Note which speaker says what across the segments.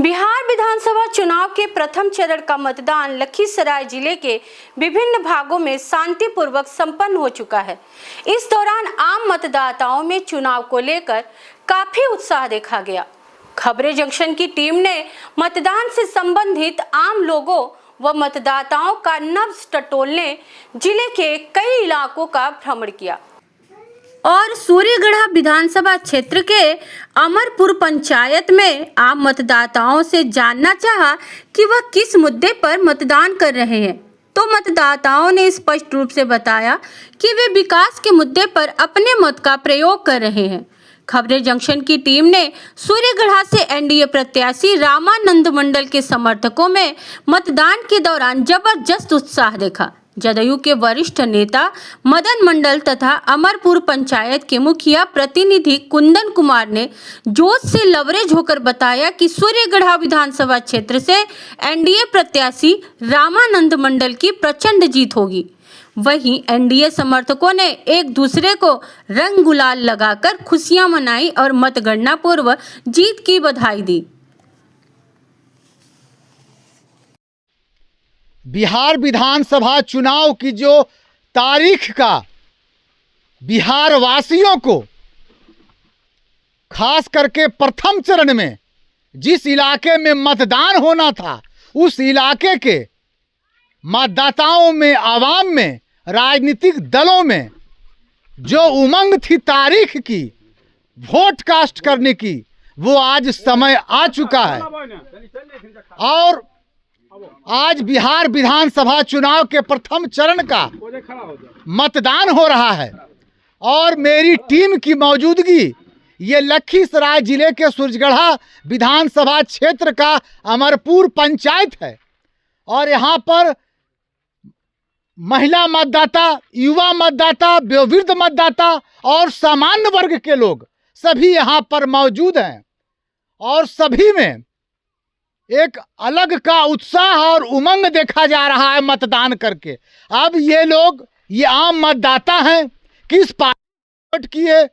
Speaker 1: बिहार विधानसभा चुनाव के प्रथम चरण का मतदान लखीसराय जिले के विभिन्न भागों में शांतिपूर्वक संपन्न हो चुका है। इस दौरान आम मतदाताओं में चुनाव को लेकर काफी उत्साह देखा गया। खबरें जंक्शन की टीम ने मतदान से संबंधित आम लोगों व मतदाताओं का नब्ज टटोलने जिले के कई इलाकों का भ्रमण किया और सूर्यगढ़ा विधानसभा क्षेत्र के अमरपुर पंचायत में आम मतदाताओं से जानना चाहा कि वह किस मुद्दे पर मतदान कर रहे हैं। तो मतदाताओं ने स्पष्ट रूप से बताया कि वे विकास के मुद्दे पर अपने मत का प्रयोग कर रहे हैं। खबरें जंक्शन की टीम ने सूर्यगढ़ा से एनडीए प्रत्याशी रामानंद मंडल के समर्थकों में मतदान के दौरान जबरदस्त उत्साह देखा। जदयू के वरिष्ठ नेता मदन मंडल तथा अमरपुर पंचायत के मुखिया प्रतिनिधि कुंदन कुमार ने जोश से लवरेज होकर बताया कि सूर्यगढ़ा विधानसभा क्षेत्र से एनडीए प्रत्याशी रामानंद मंडल की प्रचंड जीत होगी। वहीं एनडीए समर्थकों ने एक दूसरे को रंग गुलाल लगाकर खुशियां मनाई और मतगणना पूर्व जीत की बधाई दी।
Speaker 2: बिहार विधानसभा चुनाव की जो तारीख का बिहार वासियों को खास करके प्रथम चरण में जिस इलाके में मतदान होना था उस इलाके के मतदाताओं में, आवाम में, राजनीतिक दलों में जो उमंग थी तारीख की वोट कास्ट करने की, वो आज समय आ चुका है और आज बिहार विधानसभा चुनाव के प्रथम चरण का मतदान हो रहा है और मेरी टीम की मौजूदगी ये लखीसराय जिले के सूर्यगढ़ा विधानसभा क्षेत्र का अमरपुर पंचायत है और यहाँ पर महिला मतदाता, युवा मतदाता, वयोवृद्ध मतदाता और सामान्य वर्ग के लोग सभी यहाँ पर मौजूद हैं और सभी में एक अलग का उत्साह और उमंग देखा जा रहा है मतदान करके। अब ये लोग, ये आम मतदाता हैं, किस पार्टी वोट किए,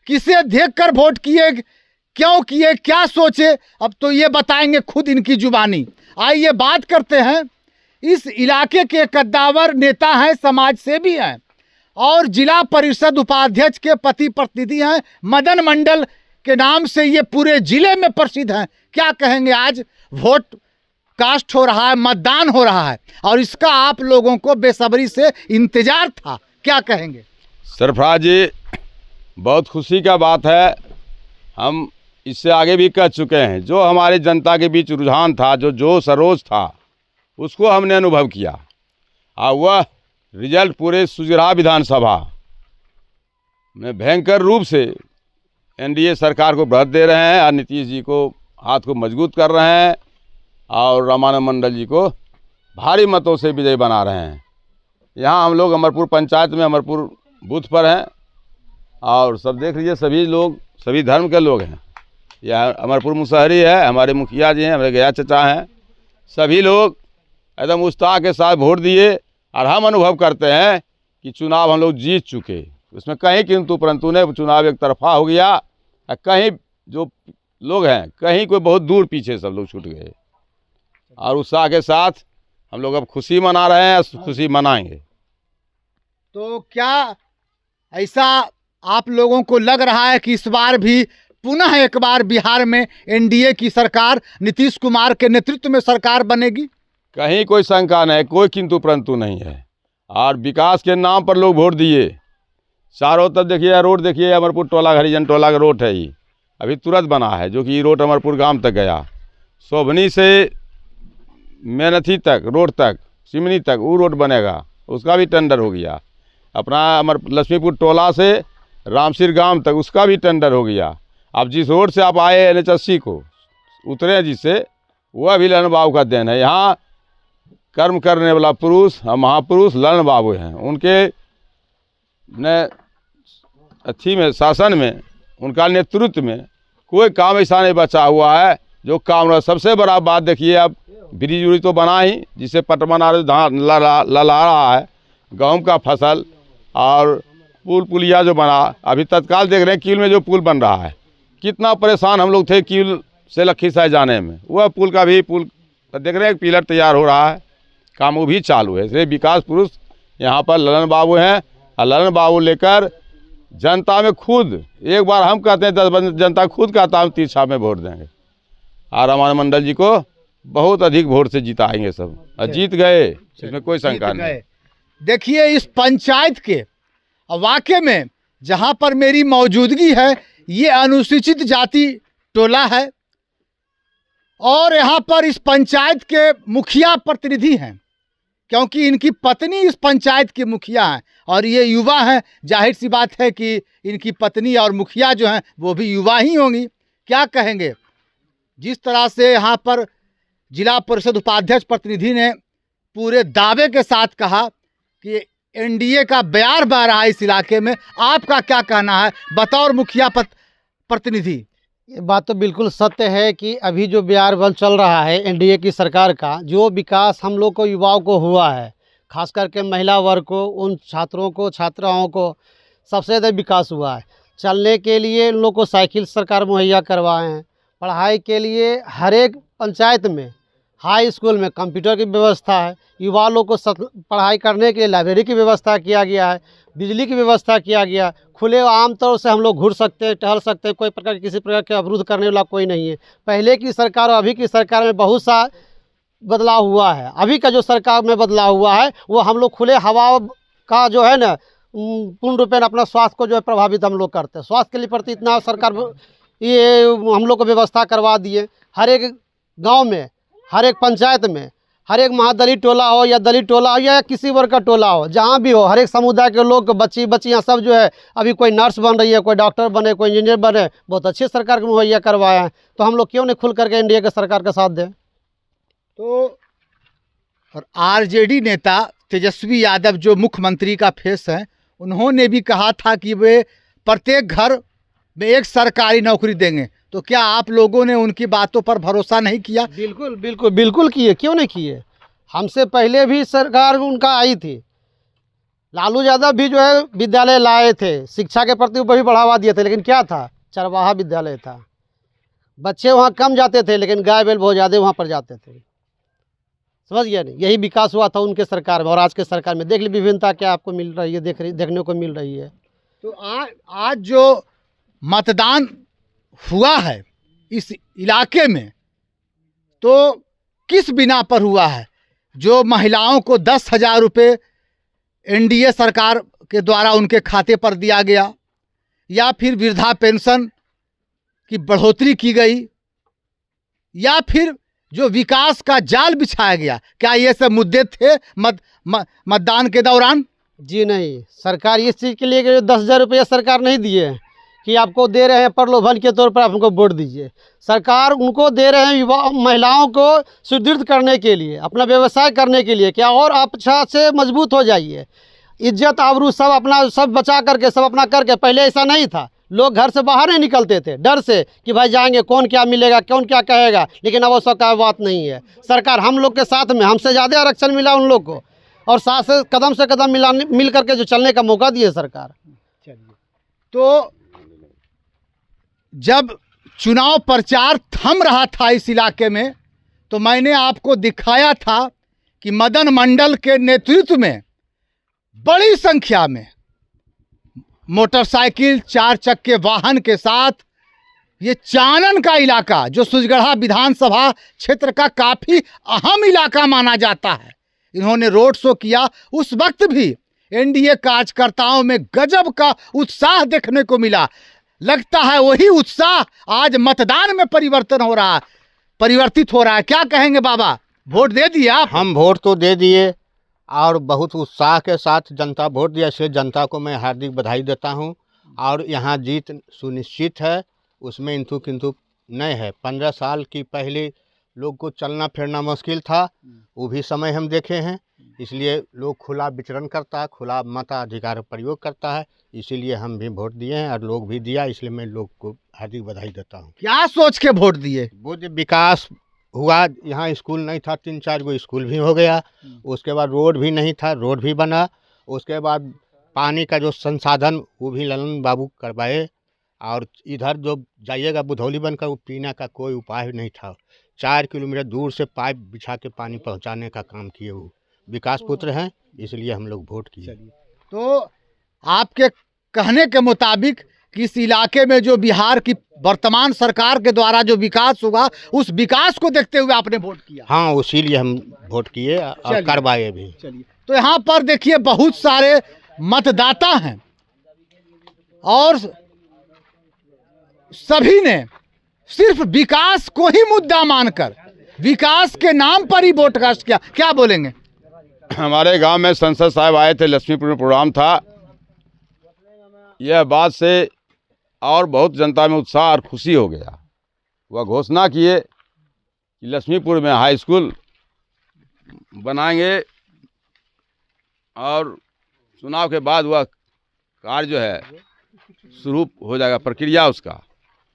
Speaker 2: किसे देखकर वोट किए, क्यों किए, क्या सोचे, अब तो ये बताएंगे खुद इनकी जुबानी। आइए बात करते हैं। इस इलाके के कद्दावर नेता हैं, समाज सेवी हैं और जिला परिषद उपाध्यक्ष के पति प्रतिनिधि हैं। मदन मंडल के नाम से ये पूरे जिले में प्रसिद्ध हैं। क्या कहेंगे? आज वोट कास्ट हो रहा है, मतदान हो रहा है और इसका आप लोगों को बेसब्री से इंतजार था, क्या कहेंगे?
Speaker 3: सरफराज जी, बहुत खुशी का बात है। हम इससे आगे भी कह चुके हैं, जो हमारी जनता के बीच रुझान था, जो जोश सरोज था, उसको हमने अनुभव किया और वह रिजल्ट पूरे सूर्यगढ़ा विधानसभा में भयंकर रूप से एनडीए सरकार को बढ़त दे रहे हैं और नीतीश जी को हाथ को मजबूत कर रहे हैं और रामानंद मंडल जी को भारी मतों से विजयी बना रहे हैं। यहाँ हम लोग अमरपुर पंचायत में अमरपुर बूथ पर हैं और सब देख लीजिए, सभी लोग, सभी धर्म के लोग हैं। यह अमरपुर मुसहरी है, हमारे मुखिया जी हैं, हमारे गया चचा हैं, सभी लोग एकदम उत्साह के साथ वोट दिए और हम अनुभव करते हैं कि चुनाव हम लोग जीत चुके। उसमें कहीं किंतु परंतु ने चुनाव एक तरफा हो गया, कहीं जो लोग हैं, कहीं कोई बहुत दूर पीछे सब लोग छूट गए और उत्साह के साथ हम लोग अब खुशी मना रहे हैं, खुशी मनाएंगे।
Speaker 2: तो क्या ऐसा आप लोगों को लग रहा है कि इस बार भी पुनः एक बार बिहार में एनडीए की सरकार, नीतीश कुमार के नेतृत्व में सरकार बनेगी?
Speaker 3: कहीं कोई शंका नहीं, कोई किंतु परंतु नहीं है और विकास के नाम पर लोग वोट दिए। चारों तरफ देखिए, रोड देखिए, अमरपुर टोला हरिजन टोला का रोड है, ये अभी तुरंत बना है, जो कि रोड अमरपुर गांव तक गया। शोभनी से मेहनती तक, रोड तक, सिमनी तक वो रोड बनेगा, उसका भी टेंडर हो गया। अपना लक्ष्मीपुर टोला से रामसिर गांव तक उसका भी टेंडर हो गया। अब जिस रोड से आप आए NH80 को उतरे, जिससे वह भी ललन बाबू का देन है। यहाँ कर्म करने वाला पुरुष, महापुरुष ललन बाबू हैं। उनके ने अच्छी में शासन में, उनका नेतृत्व में कोई काम ऐसा नहीं बचा हुआ है जो काम। सबसे बड़ा बात देखिए, अब ब्रिज उरिज तो बना ही, जिससे पटमन धान लला रहा है, गेहूं का फसल और पुल पुलिया जो बना, अभी तत्काल देख रहे हैं कील में जो पुल बन रहा है, कितना परेशान हम लोग थे कील से लखीसराय जाने में। वह पुल देख रहे हैं, पिलर तैयार हो रहा है, काम वो भी चालू है। इसलिए विकास पुरुष यहाँ पर ललन बाबू हैं, और ललन बाबू लेकर जनता में खुद, एक बार हम कहते हैं 10 जनता खुद कहता हम तीरछा में वोट देंगे, और हमारे मंडल जी को बहुत अधिक वोट से जिताएंगे सब, और जीत गए, इसमें कोई शंका नहीं।
Speaker 2: देखिए इस पंचायत के वाकई में जहाँ पर मेरी मौजूदगी है, ये अनुसूचित जाति टोला है, और यहाँ पर इस पंचायत के मुखिया प्रतिनिधि हैं, क्योंकि इनकी पत्नी इस पंचायत की मुखिया हैं, और ये युवा हैं। जाहिर सी बात है कि इनकी पत्नी और मुखिया जो हैं वो भी युवा ही होंगी। क्या कहेंगे, जिस तरह से यहाँ पर जिला परिषद उपाध्यक्ष प्रतिनिधि ने पूरे दावे के साथ कहा कि एनडीए का बयार बह रहा है इस इलाके में, आपका क्या कहना है बतौर मुखिया प्रतिनिधि?
Speaker 4: ये बात तो बिल्कुल सत्य है कि अभी जो बिहार बल चल रहा है एनडीए की सरकार का, जो विकास हम लोग को युवाओं को हुआ है, खास करके महिला वर्ग को, उन छात्रों को, छात्राओं को सबसे ज़्यादा विकास हुआ है। चलने के लिए उन लोग को साइकिल सरकार मुहैया करवाए हैं, पढ़ाई के लिए हर एक पंचायत में, हाई स्कूल में कंप्यूटर की व्यवस्था है, युवा लोग को पढ़ाई करने के लिए लाइब्रेरी की व्यवस्था किया गया है, बिजली की व्यवस्था किया गया, खुले आम तौर से हम लोग घूर सकते हैं, टहल सकते हैं, कोई प्रकार किसी प्रकार के अवरुद्ध करने वाला कोई नहीं है। पहले की सरकार और अभी की सरकार में बहुत सा बदलाव हुआ है। अभी का जो सरकार में बदलाव हुआ है वो हम लोग खुले हवा का जो है ना पूर्ण रूपेण अपना स्वास्थ्य को जो है प्रभावित हम लोग करते हैं। स्वास्थ्य के लिए प्रति इतना सरकार ये हम लोग को व्यवस्था करवा दिए। हर एक गाँव में, हर एक पंचायत में, हर एक महादलित टोला हो या दलित टोला हो या किसी वर्ग का टोला हो, जहाँ भी हो, हर एक समुदाय के लोग, बच्चियाँ सब जो है अभी कोई नर्स बन रही है, कोई डॉक्टर बने, कोई इंजीनियर बने, बहुत अच्छी सरकार को मुहैया करवाया है। तो हम लोग क्यों नहीं खुल करके एनडीए के सरकार का साथ दें?
Speaker 2: तो और आरजेडी नेता तेजस्वी यादव जो मुख्यमंत्री का फेस है, उन्होंने भी कहा था कि वे प्रत्येक घर में एक सरकारी नौकरी देंगे। तो क्या आप लोगों ने उनकी बातों पर भरोसा नहीं किया?
Speaker 4: बिल्कुल बिल्कुल बिल्कुल किए, क्यों नहीं किए। हमसे पहले भी सरकार उनका आई थी, लालू यादव भी जो है विद्यालय लाए थे, शिक्षा के प्रति भी बढ़ावा दिए थे, लेकिन क्या था, चरवाहा विद्यालय था, बच्चे वहाँ कम जाते थे, लेकिन गाय बैल बहुत ज़्यादा वहाँ पर जाते थे। समझ गया नहीं? यही विकास हुआ था उनके सरकार में। और आज के सरकार में देख ली विभिन्नता क्या आपको मिल रही है, देखने को मिल रही है।
Speaker 2: तो आज जो मतदान हुआ है इस इलाके में, तो किस बिना पर हुआ है? जो महिलाओं को 10,000 रुपये एनडीए सरकार के द्वारा उनके खाते पर दिया गया, या फिर वृद्धा पेंशन की बढ़ोतरी की गई, या फिर जो विकास का जाल बिछाया गया, क्या ये सब मुद्दे थे मतदान के दौरान?
Speaker 4: जी नहीं, सरकार इस चीज़ के लिए 10,000 रुपये सरकार नहीं दिए हैं कि आपको दे रहे हैं प्रलोभन के तौर पर आप हमको वोट दीजिए। सरकार उनको दे रहे हैं युवा महिलाओं को सुदृढ़ करने के लिए, अपना व्यवसाय करने के लिए, क्या और आप अच्छा से मजबूत हो जाइए। इज्जत आबरू सब अपना सब बचा करके, सब अपना करके। पहले ऐसा नहीं था, लोग घर से बाहर नहीं निकलते थे डर से कि भाई जाएंगे कौन क्या मिलेगा, कौन क्या कहेगा। लेकिन अब उसका कोई बात नहीं है। सरकार हम लोग के साथ में, हमसे ज़्यादा आरक्षण मिला उन लोग को, और साथ से कदम मिल करके जो चलने का मौका दिए सरकार।
Speaker 2: तो जब चुनाव प्रचार थम रहा था इस इलाके में, तो मैंने आपको दिखाया था कि मदन मंडल के नेतृत्व में बड़ी संख्या में मोटरसाइकिल, 4 चक्के वाहन के साथ ये चानन का इलाका, जो सुजगढ़ा विधानसभा क्षेत्र का काफ़ी अहम इलाका माना जाता है, इन्होंने रोड शो किया। उस वक्त भी एनडीए कार्यकर्ताओं में गजब का उत्साह देखने को मिला। लगता है वही उत्साह आज मतदान में परिवर्तित हो रहा है। क्या कहेंगे बाबा, वोट दे दिए आप?
Speaker 5: हम वोट तो दे दिए और बहुत उत्साह के साथ जनता वोट दिया, इसलिए जनता को मैं हार्दिक बधाई देता हूं। और यहाँ जीत सुनिश्चित है, उसमें इंतु किंतु नहीं है। 15 साल की पहले लोग को चलना फिरना मुश्किल था, वो भी समय हम देखे हैं। इसलिए लोग खुला विचरण करता है, खुला मताधिकार प्रयोग करता है, इसीलिए हम भी वोट दिए हैं और लोग भी दिया। इसलिए मैं लोग को हार्दिक बधाई देता हूँ।
Speaker 2: क्या सोच के वोट दिए?
Speaker 5: वो जो विकास हुआ, यहाँ स्कूल नहीं था, 3-4 गो स्कूल भी हो गया। उसके बाद रोड भी नहीं था, रोड भी बना। उसके बाद पानी का जो संसाधन वो भी ललन बाबू करवाए। और इधर जो जाइएगा बुधौली बनकर वो पीने का कोई उपाय नहीं था। 4 किलोमीटर दूर से पाइप बिछा के पानी पहुंचाने का काम किए। वो विकास पुत्र हैं, इसलिए हम लोग वोट किए।
Speaker 2: तो आपके कहने के मुताबिक कि इस इलाके में जो बिहार की वर्तमान सरकार के द्वारा जो विकास हुआ, उस विकास को देखते हुए आपने वोट किया।
Speaker 5: हाँ, उसीलिए हम वोट किए और करवाए भी।
Speaker 2: चलिए, तो यहाँ पर देखिए बहुत सारे मतदाता हैं और सभी ने सिर्फ विकास को ही मुद्दा मानकर विकास के नाम पर ही वोट कास्ट किया। क्या बोलेंगे?
Speaker 3: हमारे गांव में संसद साहब आए थे, लक्ष्मीपुर में प्रोग्राम था। यह बात से और बहुत जनता में उत्साह और खुशी हो गया। वह घोषणा किए कि लक्ष्मीपुर में हाई स्कूल बनाएंगे और चुनाव के बाद वह कार्य जो है शुरू हो जाएगा, प्रक्रिया उसका।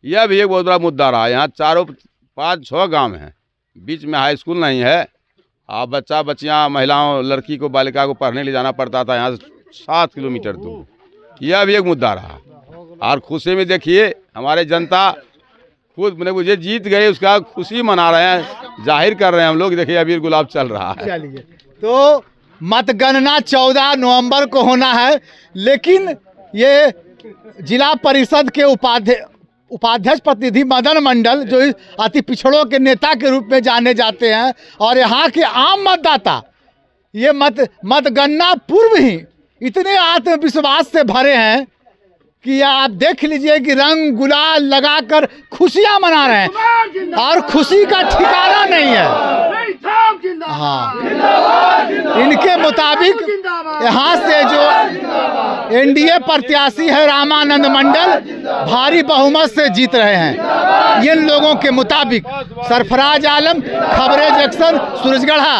Speaker 3: यह भी एक बहुत बड़ा मुद्दा रहा। यहाँ 4-5-6 गांव हैं, बीच में हाई स्कूल नहीं है। आप बच्चियाँ महिलाओं लड़की को बालिका को पढ़ने ले जाना पड़ता था यहाँ से 7 किलोमीटर दूर। यह भी एक मुद्दा रहा। और खुशी में देखिए हमारे जनता खुद मुझे जीत गए, उसका खुशी मना रहे हैं, जाहिर कर रहे हैं हम लोग। देखिए अबीर गुलाब चल रहा है।
Speaker 2: चलिए, तो मतगणना 14 नवंबर को होना है, लेकिन ये जिला परिषद के उपाध्यक्ष प्रतिनिधि मदन मंडल जो अति पिछड़ों के नेता के रूप में जाने जाते हैं और यहाँ के आम मतदाता ये मतगणना पूर्व ही इतने आत्मविश्वास से भरे हैं कि आप देख लीजिए कि रंग गुलाल लगाकर खुशियां मना रहे हैं और खुशी का ठिकाना नहीं है। हाँ, इनके मुताबिक यहाँ से जो एनडीए प्रत्याशी है रामानंद मंडल भारी बहुमत से जीत रहे हैं। इन लोगों के मुताबिक। सरफराज आलम, खबरें जंक्शन, सूरजगढ़ा।